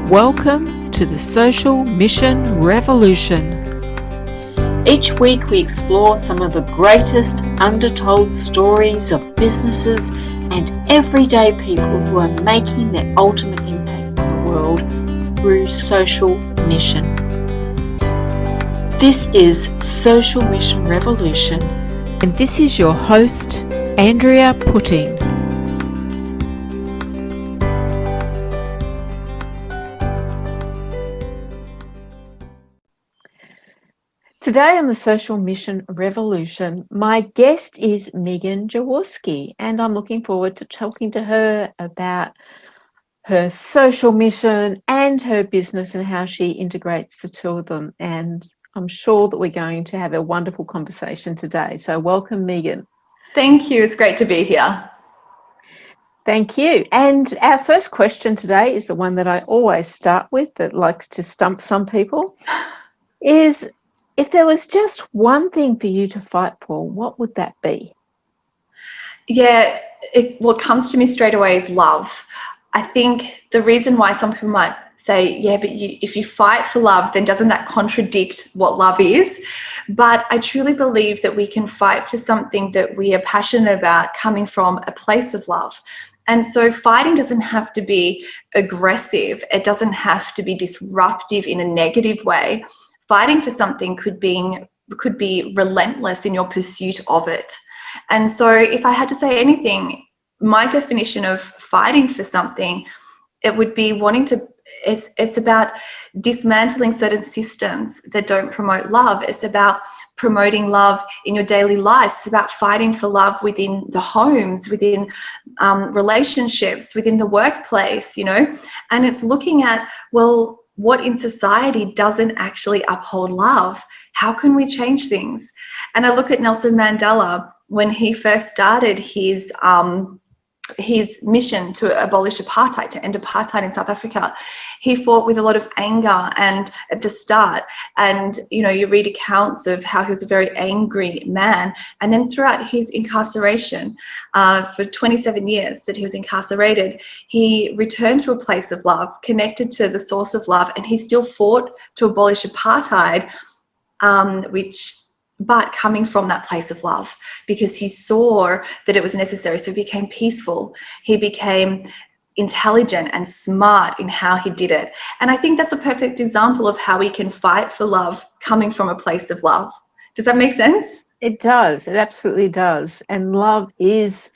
Welcome to the Social Mission Revolution. Each week we explore some of the greatest undertold stories of businesses and everyday people who are making their ultimate impact on the world through social mission. This is Social Mission Revolution, And this is your host, Andrea Putting. Today on the Social Mission Revolution, my guest is Megan Jawoski, and I'm looking forward to talking to her about her social mission and her business and how she integrates the two of them. And I'm sure that we're going to have a wonderful conversation today. So welcome, Megan. Thank you. It's great to be here. Thank you. And our first question today is the one that I always start with, that likes to stump some people, is if there was just one thing for you to fight for, what would that be? Yeah, what comes to me straight away is love. I think the reason why some people might say, yeah, but if you fight for love, then doesn't that contradict what love is? But I truly believe that we can fight for something that we are passionate about coming from a place of love. And so fighting doesn't have to be aggressive. It doesn't have to be disruptive in a negative way. Fighting for something could be relentless in your pursuit of it. And so if I had to say anything, my definition of fighting for something, it would be it's about dismantling certain systems that don't promote love. It's about promoting love in your daily lives. It's about fighting for love within the homes, within relationships, within the workplace, and it's looking at, well, what in society doesn't actually uphold love? How can we change things? And I look at Nelson Mandela when he first started his mission to abolish apartheid, to end apartheid in South Africa. He fought with a lot of anger and at the start, and you read accounts of how he was a very angry man, and then throughout his incarceration for 27 years that he was incarcerated, he returned to a place of love, connected to the source of love, and he still fought to abolish apartheid, but coming from that place of love, because he saw that it was necessary. So he became peaceful. He became intelligent and smart in how he did it. And I think that's a perfect example of how we can fight for love coming from a place of love. Does that make sense? It does. It absolutely does. And love it's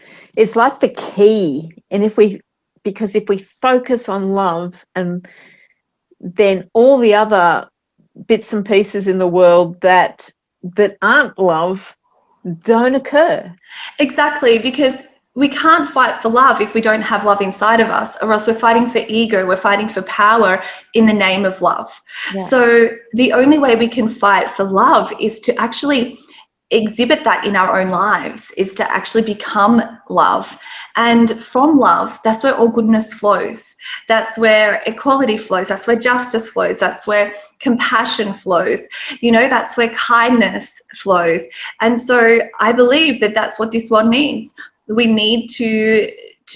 like the key. And if we focus on love, and then all the other bits and pieces in the world that aren't love don't occur. Exactly, because we can't fight for love if we don't have love inside of us, or else we're fighting for ego, we're fighting for power in the name of love. Yeah. So the only way we can fight for love is to actually exhibit that in our own lives, is to actually become love. And from love, that's where all goodness flows. That's where equality flows. That's where justice flows. That's where compassion flows. That's where kindness flows. And so I believe that that's what this world needs. We need to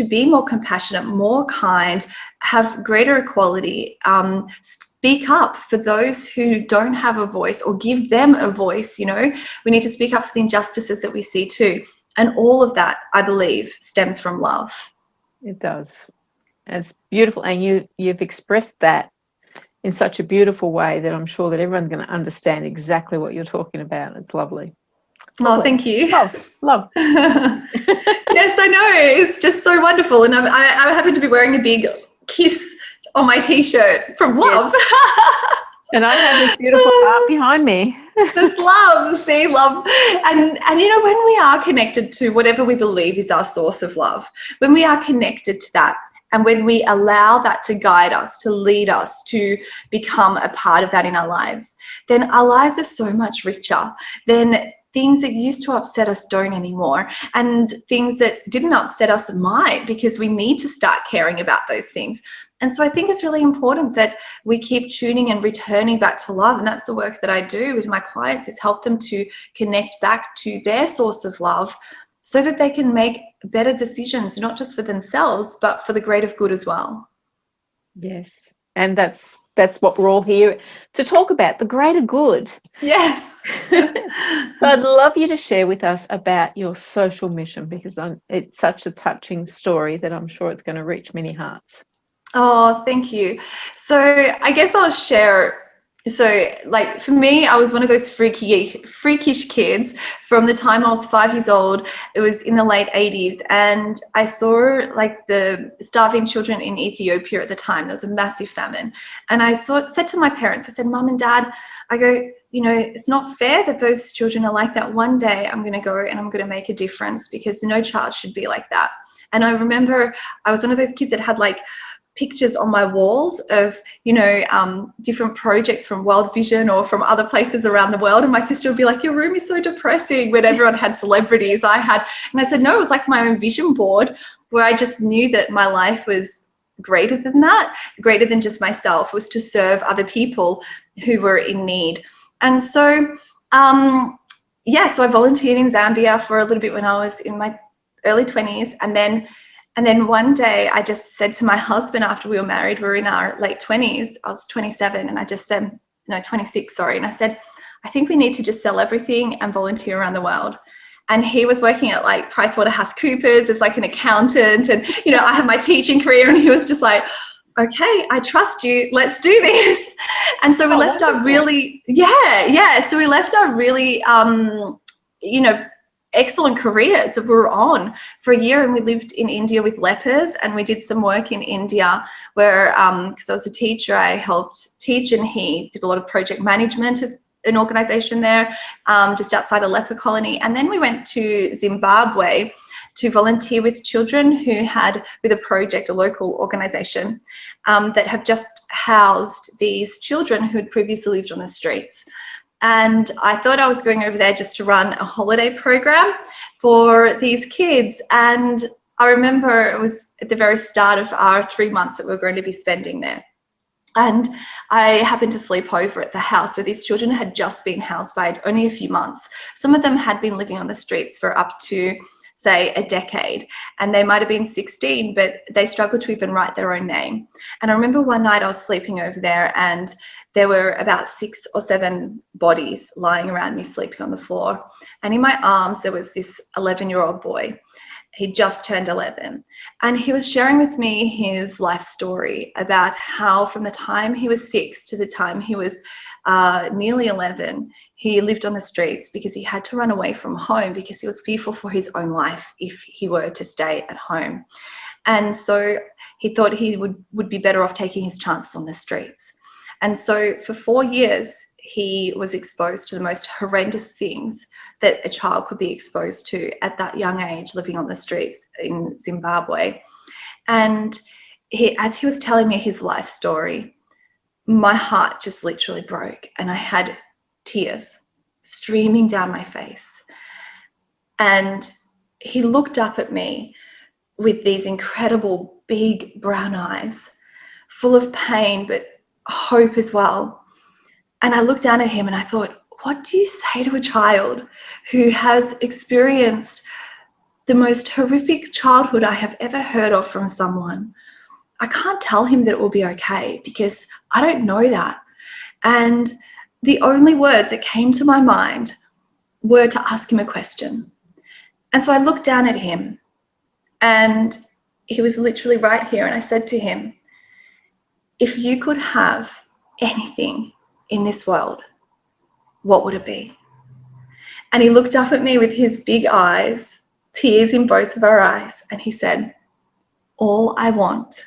be more compassionate, more kind, have greater equality, speak up for those who don't have a voice, or give them a voice. We need to speak up for the injustices that we see too. And all of that, I believe, stems from love. It does. It's beautiful. And you've expressed that in such a beautiful way that I'm sure that everyone's going to understand exactly what you're talking about. It's lovely. Oh, thank you. Love. Yes, I know. It's just so wonderful. And I happen to be wearing a big kiss on my T-shirt from love. Yes. And I have this beautiful art behind me. That's love. See, love. And when we are connected to whatever we believe is our source of love, when we are connected to that, and when we allow that to guide us, to lead us, to become a part of that in our lives, then our lives are so much richer. Then things that used to upset us don't anymore. And things that didn't upset us might, because we need to start caring about those things. And so I think it's really important that we keep tuning and returning back to love. And that's the work that I do with my clients, is help them to connect back to their source of love, so that they can make better decisions, not just for themselves, but for the greater good as well. Yes. And that's what we're all here to talk about, the greater good. Yes. So I'd love you to share with us about your social mission, because it's such a touching story that I'm sure it's going to reach many hearts. Oh, thank you. So I guess I'll share. So like for me, I was one of those freakish kids from the time I was 5 years old. It was in the late 80s, and I saw like the starving children in Ethiopia at the time. There was a massive famine, and I said to my parents, I said, Mum and Dad, I go, you know, it's not fair that those children are like that. One day I'm going to go and I'm going to make a difference, because no child should be like that. And I remember I was one of those kids that had like pictures on my walls of, you know, different projects from World Vision or from other places around the world. And my sister would be like, your room is so depressing, when everyone had celebrities. And I said, no, it was like my own vision board, where I just knew that my life was greater than that, greater than just myself, was to serve other people who were in need. And so, so I volunteered in Zambia for a little bit when I was in my early 20s. And then one day I just said to my husband, after we were married, we were in our late 20s, I was 27, and I just said, no, 26, sorry. And I said, I think we need to just sell everything and volunteer around the world. And he was working at like PricewaterhouseCoopers as like an accountant. And, you know, I had my teaching career, and he was just like, okay, I trust you, let's do this. And so we left our really, so we left our really, you know, excellent careers that we were on for a year. And we lived in India with lepers, and we did some work in India where, because I was a teacher, I helped teach, and he did a lot of project management of an organization there, just outside a leper colony. And then we went to Zimbabwe to volunteer with children who had, with a project, a local organization that have just housed these children who had previously lived on the streets. And I thought I was going over there just to run a holiday program for these kids. And I remember it was at the very start of our 3 months that we were going to be spending there. And I happened to sleep over at the house where these children had just been housed by only a few months. Some of them had been living on the streets for up to, say, a decade, and they might have been 16, but they struggled to even write their own name. And I remember one night I was sleeping over there, and there were about 6 or 7 bodies lying around me, sleeping on the floor. And in my arms, there was this 11-year-old boy. He just turned 11. And he was sharing with me his life story about how from the time he was 6 to the time he was nearly 11, he lived on the streets because he had to run away from home because he was fearful for his own life if he were to stay at home. And so he thought he would be better off taking his chances on the streets. And so for 4 years, he was exposed to the most horrendous things that a child could be exposed to at that young age, living on the streets in Zimbabwe. And as he was telling me his life story, my heart just literally broke, and I had tears streaming down my face. And he looked up at me with these incredible big brown eyes, full of pain, but hope as well. And I looked down at him and I thought, what do you say to a child who has experienced the most horrific childhood I have ever heard of from someone? I can't tell him that it will be okay because I don't know that. And the only words that came to my mind were to ask him a question. And so I looked down at him, and he was literally right here. And I said to him, if you could have anything in this world, what would it be? And he looked up at me with his big eyes, tears in both of our eyes, and he said, all I want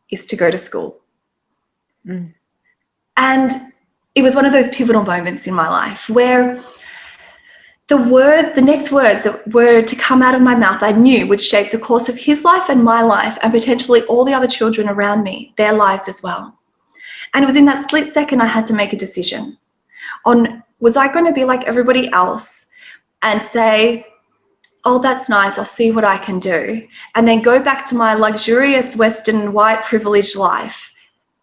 is to go to school. Mm. And it was one of those pivotal moments in my life where the next words that were to come out of my mouth, I knew would shape the course of his life and my life, and potentially all the other children around me, their lives as well. And it was in that split second I had to make a decision on, was I going to be like everybody else and say, oh, that's nice, I'll see what I can do, and then go back to my luxurious Western white privileged life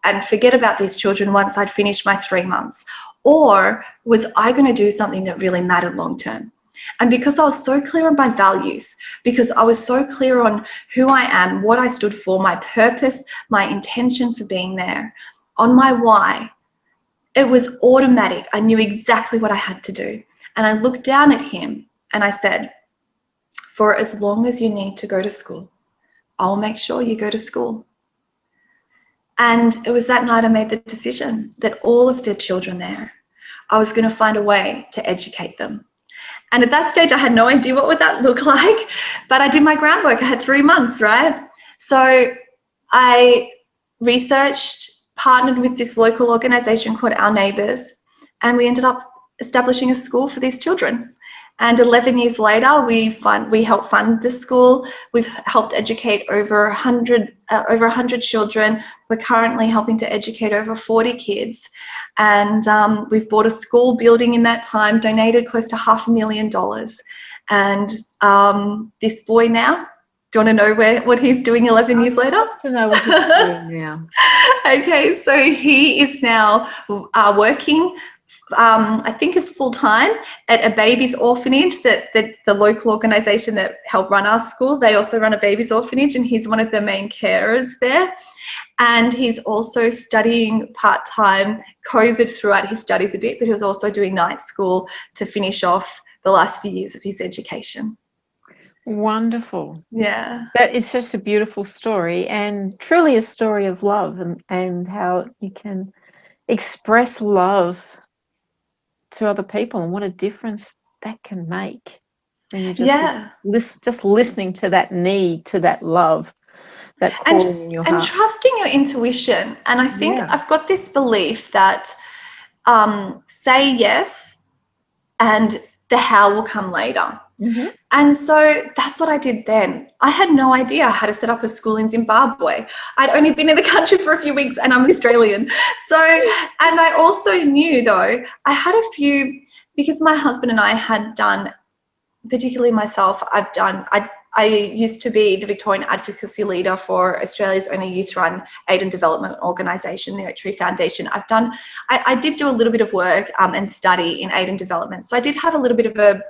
and forget about these children once I'd finished my 3 months? Or was I going to do something that really mattered long term? And because I was so clear on my values, because I was so clear on who I am, what I stood for, my purpose, my intention for being there, on my why, it was automatic. I knew exactly what I had to do. And I looked down at him and I said, for as long as you need to go to school, I'll make sure you go to school. And it was that night I made the decision that all of the children there, I was going to find a way to educate them. And at that stage, I had no idea what would that look like, but I did my groundwork. I had 3 months, right? So I researched, partnered with this local organisation called Our Neighbours, and we ended up establishing a school for these children. And 11 years later, we helped fund the school. We've helped educate over 100 children. We're currently helping to educate over 40 kids. And we've bought a school building in that time, donated close to $500,000. And this boy now, do you want to know what he's doing 11 years later? I'd love to know what he's doing now. Okay, so he is now working, I think is full-time at a babies orphanage that the local organisation that helped run our school, they also run a babies orphanage, and he's one of the main carers there. And he's also studying part-time. COVID throughout his studies a bit, but he was also doing night school to finish off the last few years of his education. Wonderful. Yeah. That is just a beautiful story, and truly a story of love, and how you can express love to other people, and what a difference that can make when you're just listening to that need, to that love, that calling in your heart. And trusting your intuition. And I think I've got this belief that say yes and the how will come later. Mm-hmm. And so that's what I did then. I had no idea how to set up a school in Zimbabwe. I'd only been in the country for a few weeks, and I'm Australian. So, and I also knew though, I had a few, because my husband and I had done, particularly myself, I used to be the Victorian advocacy leader for Australia's only youth-run aid and development organisation, the Oak Tree Foundation. I did do a little bit of work and study in aid and development. So I did have a little bit of a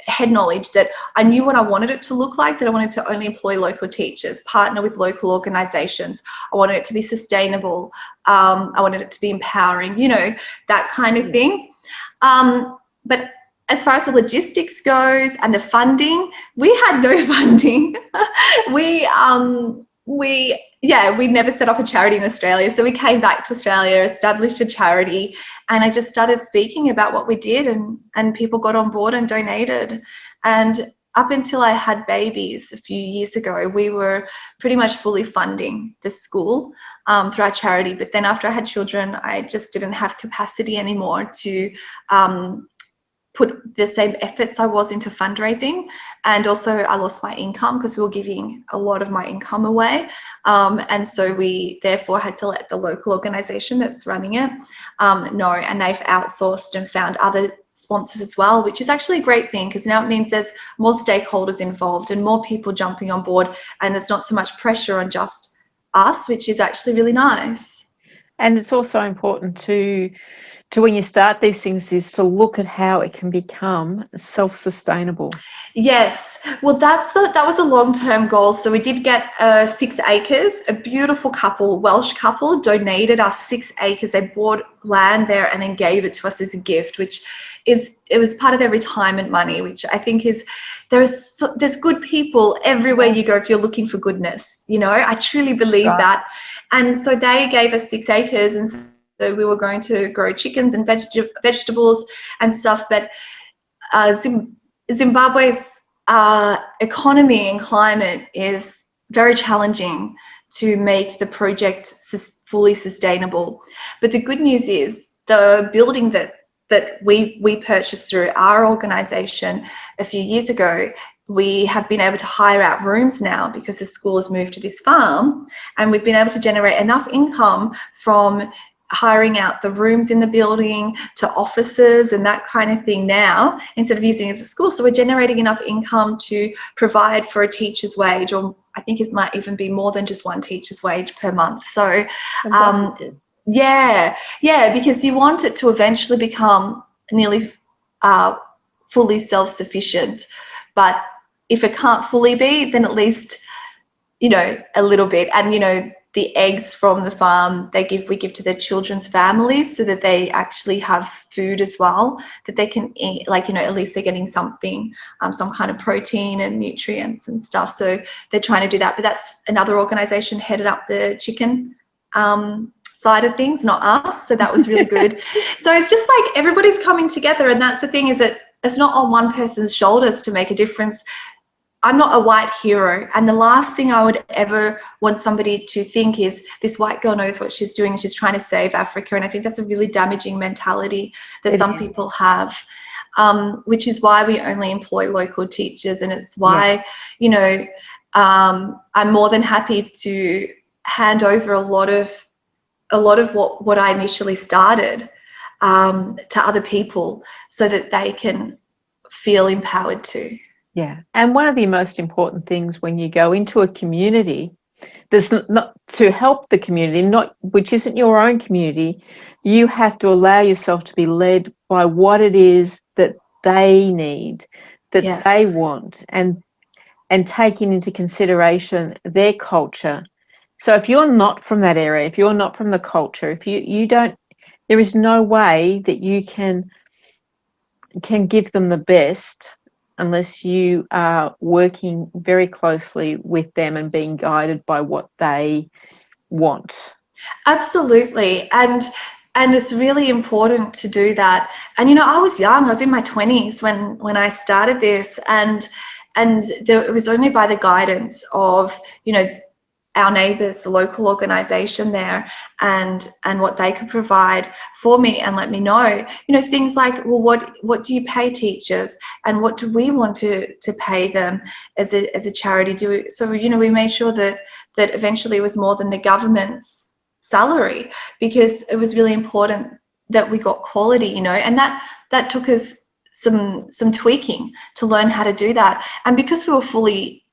head knowledge that I knew what I wanted it to look like, that I wanted to only employ local teachers, partner with local organisations. I wanted it to be sustainable. I wanted it to be empowering, you know, that kind of thing. But as far as the logistics goes and the funding, we had no funding. We never set up a charity in Australia. So we came back to Australia, established a charity, and I just started speaking about what we did, and people got on board and donated. And up until I had babies a few years ago, we were pretty much fully funding the school through our charity. But then after I had children, I just didn't have capacity anymore to put the same efforts I was into fundraising. And also I lost my income because we were giving a lot of my income away. And so we therefore had to let the local organisation that's running it know, and they've outsourced and found other sponsors as well, which is actually a great thing, because now it means there's more stakeholders involved and more people jumping on board, and it's not so much pressure on just us, which is actually really nice. And it's also important to when you start these things is to look at how it can become self-sustainable. Yes. Well, that was a long-term goal. So we did get 6 acres. A beautiful couple, Welsh couple, donated us 6 acres. They bought land there and then gave it to us as a gift, it was part of their retirement money, which I think is, there's good people everywhere you go if you're looking for goodness. You know, I truly believe that. And so they gave us 6 acres, and so we were going to grow chickens and vegetables and stuff. But Zimbabwe's economy and climate is very challenging to make the project fully sustainable. But the good news is the building that we purchased through our organisation a few years ago, we have been able to hire out rooms now because the school has moved to this farm, and we've been able to generate enough income from hiring out the rooms in the building to offices and that kind of thing now, instead of using it as a school. So we're generating enough income to provide for a teacher's wage, or I think it might even be more than just one teacher's wage per month. So because you want it to eventually become nearly fully self-sufficient. But if it can't fully be, then at least, you know, a little bit. And, you know, the eggs from the farm we give to their children's families so that they actually have food as well that they can eat, like, you know, at least they're getting something, some kind of protein and nutrients and stuff. So they're trying to do that. But that's another organization headed up the chicken side of things, not us. So that was really good. So it's just like everybody's coming together, and that's the thing, is that it's not on one person's shoulders to make a difference. I'm not a white hero, and the last thing I would ever want somebody to think is this white girl knows what she's doing and she's trying to save Africa. And I think that's a really damaging mentality that some people have, which is why we only employ local teachers. And it's why, you know, I'm more than happy to hand over a lot of what I initially started to other people so that they can feel empowered too. Yeah. And one of the most important things when you go into a community, there's not to help the community, which isn't your own community, you have to allow yourself to be led by what it is that they need, that they want, and taking into consideration their culture. So if you're not from that area, if you're not from the culture, if you don't, there is no way that you can give them the best unless you are working very closely with them and being guided by what they want. Absolutely. And it's really important to do that. And, you know, I was young, I was in my 20s when I started this, and it was only by the guidance of, you know, our neighbours, the local organisation there, and what they could provide for me and let me know, you know, things like, well, what do you pay teachers, and what do we want to pay them as a charity? So, you know, we made sure that eventually it was more than the government's salary, because it was really important that we got quality, you know, and that took us some tweaking to learn how to do that. And because we were fully,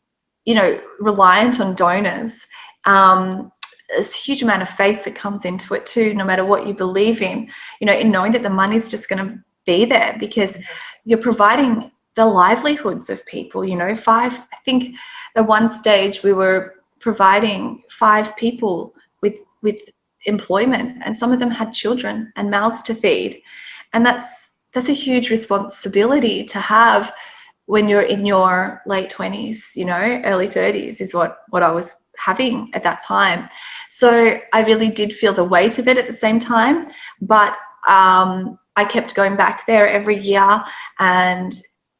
you know, reliant on donors, there's a huge amount of faith that comes into it too, no matter what you believe in, you know, in knowing that the money's just going to be there because you're providing the livelihoods of people, you know. I think at one stage we were providing 5 people with employment, and some of them had children and mouths to feed. And that's a huge responsibility to have when you're in your late 20s, you know, early 30s is what I was having at that time. So I really did feel the weight of it at the same time, but I kept going back there every year, and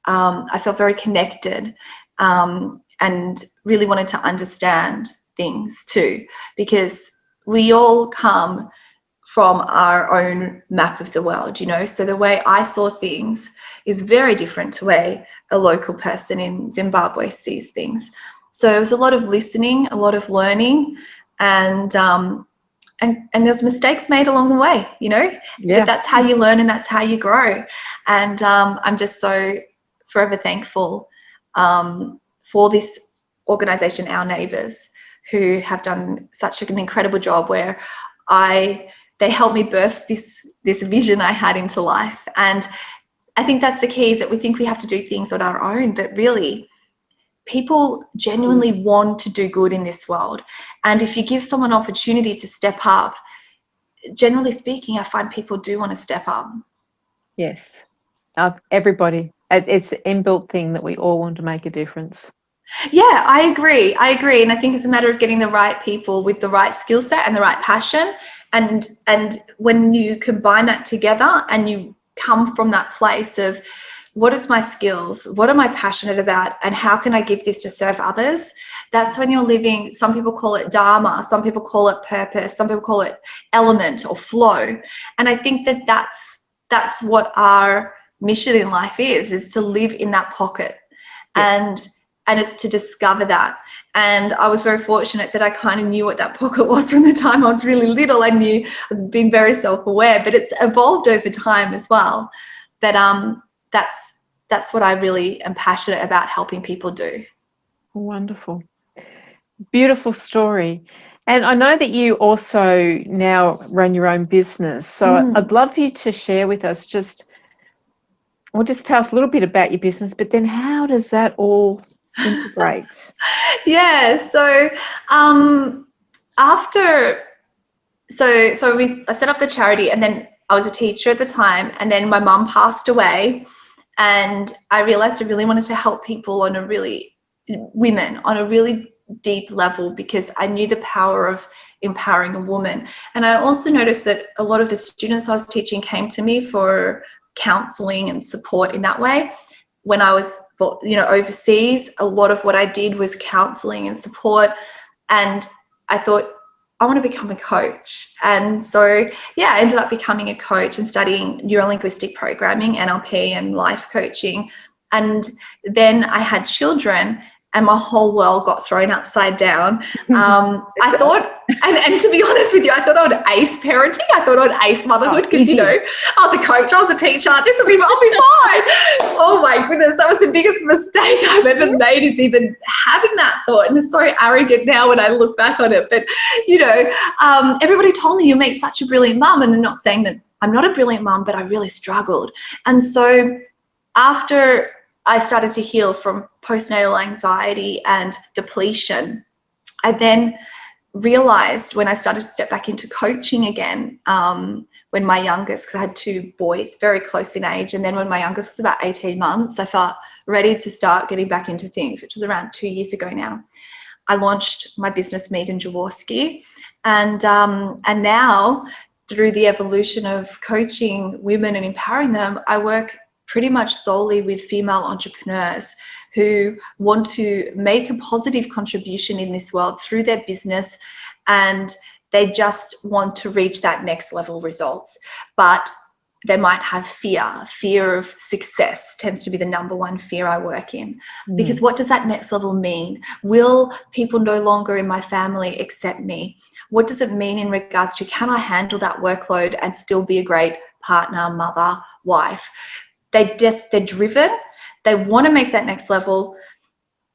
I felt very connected and really wanted to understand things too, because we all come from our own map of the world, you know. So the way I saw things is very different to the way a local person in Zimbabwe sees things. So it was a lot of listening, a lot of learning, and there's mistakes made along the way, you know. Yeah. But that's how you learn and that's how you grow. And I'm just so forever thankful for this organisation, Our Neighbours, who have done such an incredible job where they helped me birth this vision I had into life. And I think that's the key, is that we think we have to do things on our own, but really people genuinely want to do good in this world. And if you give someone an opportunity to step up, generally speaking, I find people do want to step up. Yes. Everybody. It's an inbuilt thing that we all want to make a difference. Yeah, I agree. And I think it's a matter of getting the right people with the right skill set and the right passion. And when you combine that together and you come from that place of, what is my skills? What am I passionate about? And how can I give this to serve others? That's when you're living, some people call it dharma, some people call it purpose, some people call it element or flow. And I think that that's what our mission in life is to live in that pocket. Yeah. And it's to discover that. And I was very fortunate that I kind of knew what that pocket was from the time I was really little. I was being very self-aware, but it's evolved over time as well. But that's what I really am passionate about helping people do. Wonderful. Beautiful story. And I know that you also now run your own business. So I'd love you to share with us just Well, just tell us a little bit about your business, but then how does that all integrate? Yeah. So after, I set up the charity, and then I was a teacher at the time, and then my mum passed away, and I realized I really wanted to help people women on a really deep level, because I knew the power of empowering a woman. And I also noticed that a lot of the students I was teaching came to me for counseling and support in that way. When I was, overseas, a lot of what I did was counseling and support. And I thought, I want to become a coach. And so, I ended up becoming a coach and studying neuro-linguistic programming, NLP, and life coaching. And then I had children, and my whole world got thrown upside down. I thought, and to be honest with you, I thought I would ace parenting. I thought I would ace motherhood, because, I was a coach, I was a teacher. I'll be fine. Oh my goodness, that was the biggest mistake I've ever made, is even having that thought. And it's so arrogant now when I look back on it. But, everybody told me you make such a brilliant mum, and they're not saying that I'm not a brilliant mum, but I really struggled. And so after I started to heal from postnatal anxiety and depletion, I then realized, when I started to step back into coaching again, when my youngest, because I had 2 boys very close in age, and then when my youngest was about 18 months, I felt ready to start getting back into things, which was around 2 years ago now. I launched my business, Megan Jawoski, and now, through the evolution of coaching women and empowering them, I work pretty much solely with female entrepreneurs who want to make a positive contribution in this world through their business, and they just want to reach that next level results. But they might have fear of success tends to be the number one fear I work in. Because what does that next level mean? Will people no longer in my family accept me? What does it mean in regards to, can I handle that workload and still be a great partner, mother, wife? They're driven. They want to make that next level.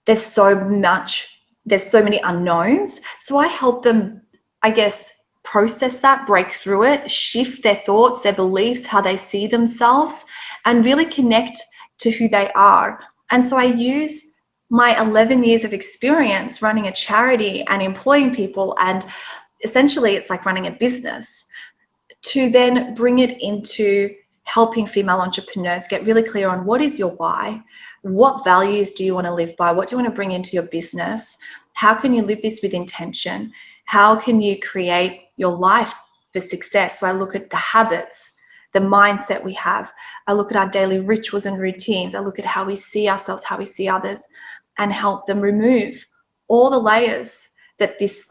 There's so many unknowns. So I help them, I guess, process that, break through it, shift their thoughts, their beliefs, how they see themselves, and really connect to who they are. And so I use my 11 years of experience running a charity and employing people, and essentially it's like running a business, to then bring it into helping female entrepreneurs get really clear on, what is your why? What values do you want to live by? What do you want to bring into your business? How can you live this with intention? How can you create your life for success? So I look at the habits, the mindset we have. I look at our daily rituals and routines. I look at how we see ourselves, how we see others, and help them remove all the layers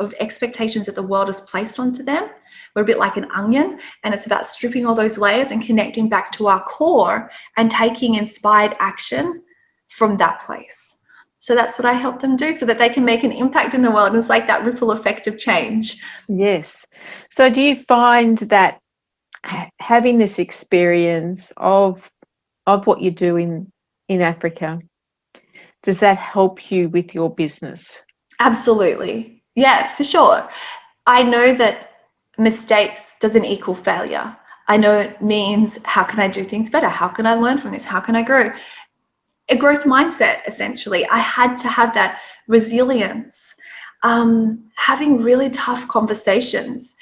of expectations that the world has placed onto them. We're a bit like an onion, and it's about stripping all those layers and connecting back to our core and taking inspired action from that place. So that's what I help them do, so that they can make an impact in the world. And it's like that ripple effect of change. Yes. So do you find that having this experience of what you do in Africa, does that help you with your business? Absolutely. Yeah, for sure. I know that mistakes doesn't equal failure. I know it means, how can I do things better? How can I learn from this? How can I grow? A growth mindset, essentially. I had to have that resilience, having really tough conversations,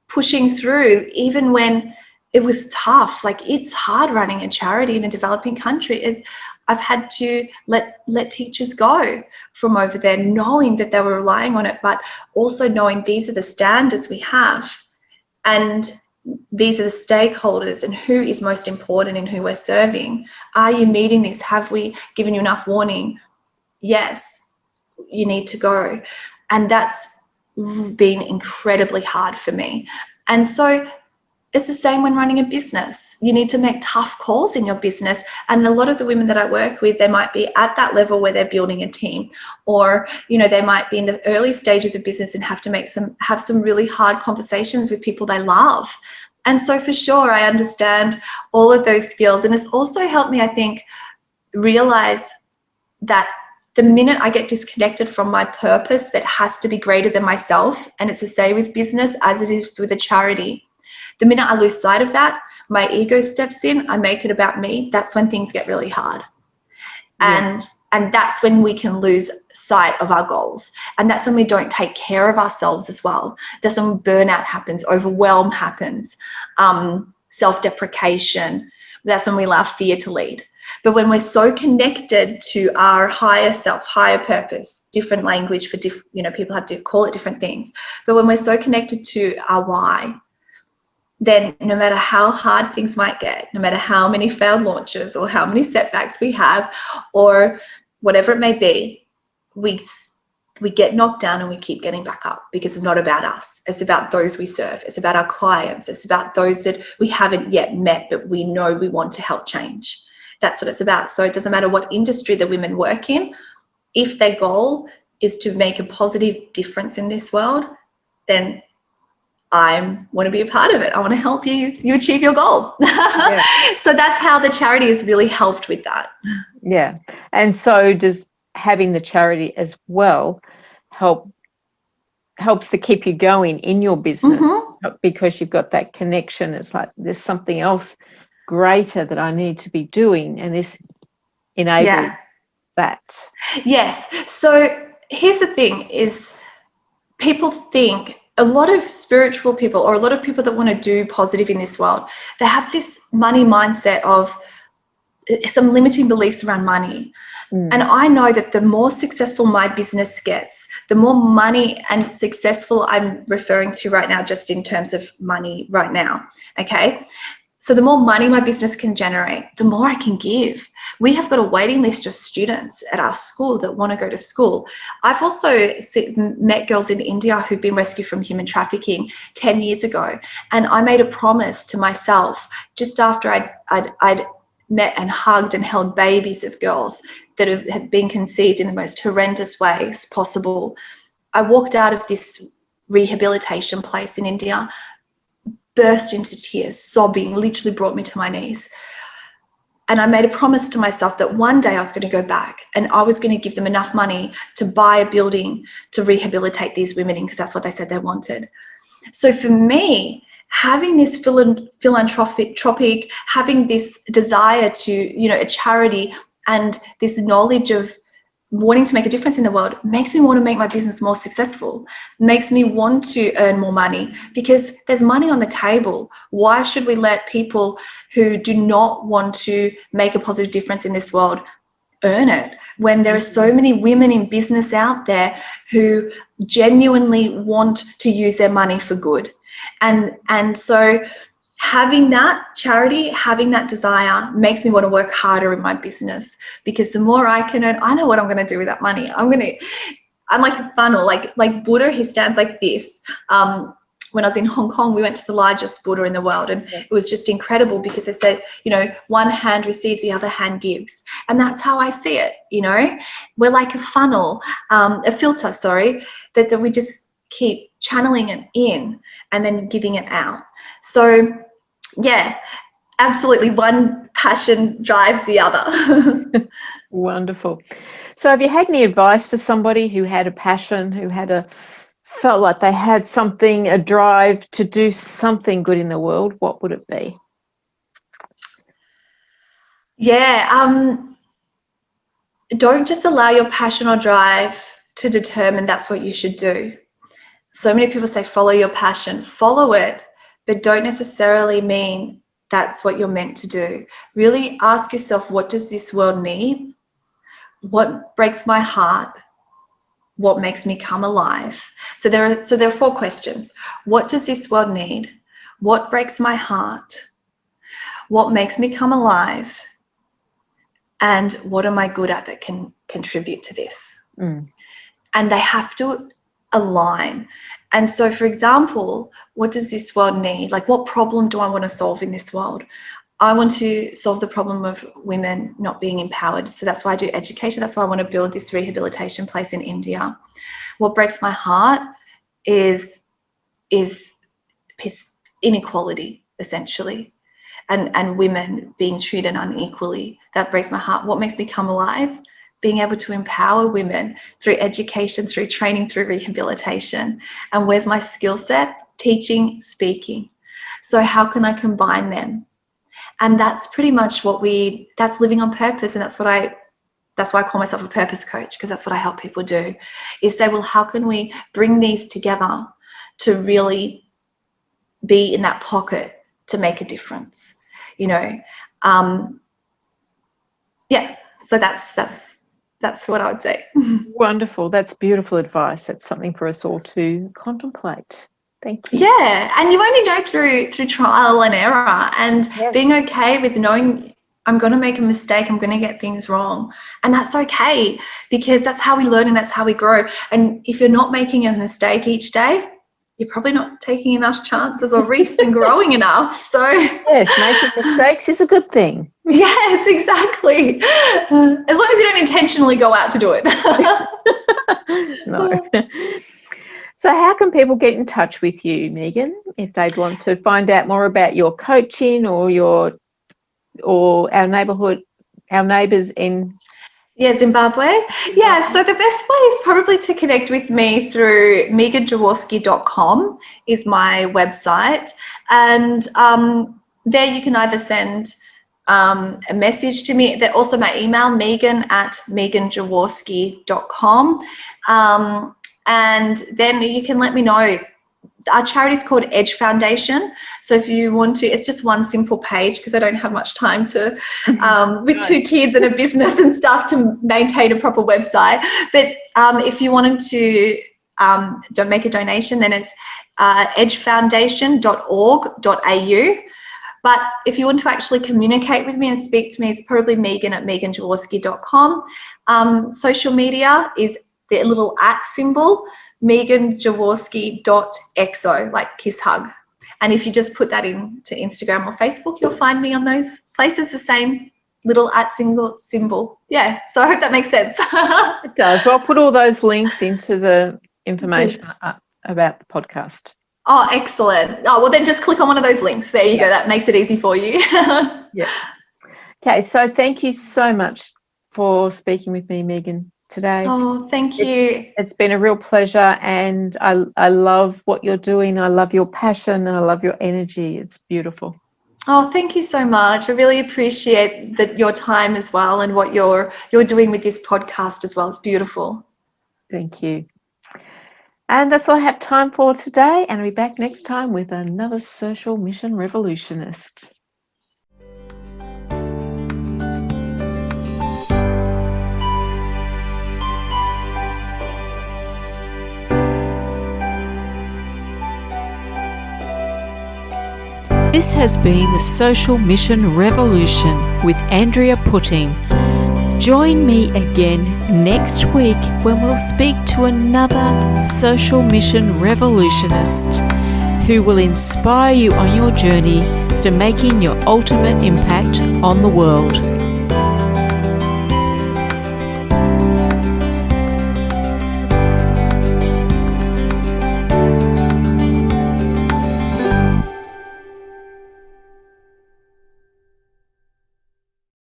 pushing through even when it was tough. Like, it's hard running a charity in a developing country. I've had to let teachers go from over there, knowing that they were relying on it, but also knowing these are the standards we have, and these are the stakeholders, and who is most important in who we're serving. Are you meeting this? Have we given you enough warning? Yes, you need to go. And that's been incredibly hard for me. And so it's the same when running a business. You need to make tough calls in your business. And a lot of the women that I work with, they might be at that level where they're building a team, or, they might be in the early stages of business and have to have some really hard conversations with people they love. And so for sure, I understand all of those skills. And it's also helped me, I think, realize that the minute I get disconnected from my purpose that has to be greater than myself, and it's the same with business as it is with a charity, the minute I lose sight of that, my ego steps in, I make it about me, that's when things get really hard. Yeah. And that's when we can lose sight of our goals. And that's when we don't take care of ourselves as well. That's when burnout happens, overwhelm happens, self-deprecation. That's when we allow fear to lead. But when we're so connected to our higher self, higher purpose, different language for people have to call it different things. But when we're so connected to our why, then no matter how hard things might get, no matter how many failed launches or how many setbacks we have or whatever it may be, we get knocked down and we keep getting back up, because it's not about us. It's about those we serve. It's about our clients. It's about those that we haven't yet met, but we know we want to help change. That's what it's about. So it doesn't matter what industry the women work in. If their goal is to make a positive difference in this world, then I want to be a part of it. I want to help you achieve your goal. Yeah. So that's how the charity has really helped with that. Yeah. And so does having the charity as well helps to keep you going in your business, because you've got that connection. It's like there's something else greater that I need to be doing, and this enables that. Yes. So here's the thing is, people think, a lot of spiritual people or a lot of people that want to do positive in this world, they have this money mindset of some limiting beliefs around money. And I know that the more successful my business gets, the more money and successful I'm referring to right now, just in terms of money right now. Okay. So the more money my business can generate, the more I can give. We have got a waiting list of students at our school that want to go to school. I've also met girls in India who've been rescued from human trafficking 10 years ago. And I made a promise to myself just after I'd met and hugged and held babies of girls that had been conceived in the most horrendous ways possible. I walked out of this rehabilitation place in India, burst into tears, sobbing, literally brought me to my knees. And I made a promise to myself that one day I was going to go back and I was going to give them enough money to buy a building to rehabilitate these women in, because that's what they said they wanted. So for me, having this philanthropic, having this desire to, a charity, and this knowledge of wanting to make a difference in the world makes me want to make my business more successful, makes me want to earn more money, because there's money on the table. Why should we let people who do not want to make a positive difference in this world earn it, when there are so many women in business out there who genuinely want to use their money for good? And so having that charity, having that desire makes me want to work harder in my business, because the more I can earn, I know what I'm going to do with that money. I'm like a funnel, like Buddha. He stands like this. When I was in Hong Kong, we went to the largest Buddha in the world, and it was just incredible, because they said, one hand receives, the other hand gives. And that's how I see it. We're like a funnel, a filter, that we just keep channeling it in and then giving it out. So yeah, absolutely. One passion drives the other. Wonderful. So have you had any advice for somebody who had a passion, who felt like they had something, a drive to do something good in the world? What would it be? Yeah. Don't just allow your passion or drive to determine that's what you should do. So many people say, follow your passion, follow it, but don't necessarily mean that's what you're meant to do. Really ask yourself, what does this world need? What breaks my heart? What makes me come alive? So there are 4 questions. What does this world need? What breaks my heart? What makes me come alive? And what am I good at that can contribute to this? And they have to align. And so, for example, what does this world need? Like, what problem do I want to solve in this world? I want to solve the problem of women not being empowered. So that's why I do education. That's why I want to build this rehabilitation place in India. What breaks my heart is inequality, essentially, and women being treated unequally. That breaks my heart. What makes me come alive? Being able to empower women through education, through training, through rehabilitation. And where's my skill set? Teaching, speaking. So how can I combine them? And that's pretty much that's living on purpose. And that's why I call myself a purpose coach, because that's what I help people do, is say, well, how can we bring these together to really be in that pocket to make a difference, you know? Yeah, so that's what I would say. Wonderful. That's beautiful advice. That's something for us all to contemplate. Thank you. Yeah, and you only know through trial and error, and Yes. being okay with knowing I'm going to make a mistake, I'm going to get things wrong, and that's okay, because that's how we learn and that's how we grow. And if you're not making a mistake each day, you're probably not taking enough chances or risks and growing enough. So yes, making mistakes is a good thing. Yes, exactly. As long as you don't intentionally go out to do it. No. So how can people get in touch with you, Megan, if they want to find out more about your coaching or our neighbours in Zimbabwe. Yeah, so the best way is probably to connect with me through meganjawoski.com is my website. And there you can either send a message to me. Also my email, megan@meganjaworski.com. And then you can let me know. Our charity is called Edge Foundation. So if you want to, it's just one simple page, because I don't have much time to, with 2 kids and a business and stuff, to maintain a proper website. But if you wanted to don't make a donation, then it's edgefoundation.org.au. But if you want to actually communicate with me and speak to me, it's probably megan@meganjaworski.com. Social media is the little @ symbol, meganjaworski.exo, like kiss hug. And if you just put that into Instagram or Facebook, you'll find me on those places, the same little @ symbol. Yeah, so I hope that makes sense. It does. Well, I'll put all those links into the information about the podcast. Oh, excellent. Oh, well, then just click on one of those links. There you go. That makes it easy for you. Yeah. Okay, so thank you so much for speaking with me, Megan, today. Oh, thank you. It's been a real pleasure, and I love what you're doing. I love your passion and I love your energy. It's beautiful. Oh, thank you so much. I really appreciate your time as well, and what you're doing with this podcast as well. It's beautiful. Thank you. And that's all I have time for today, and I'll be back next time with another social mission revolutionist. This has been the Social Mission Revolution with Andrea Putting. Join me again next week when we'll speak to another social mission revolutionist who will inspire you on your journey to making your ultimate impact on the world.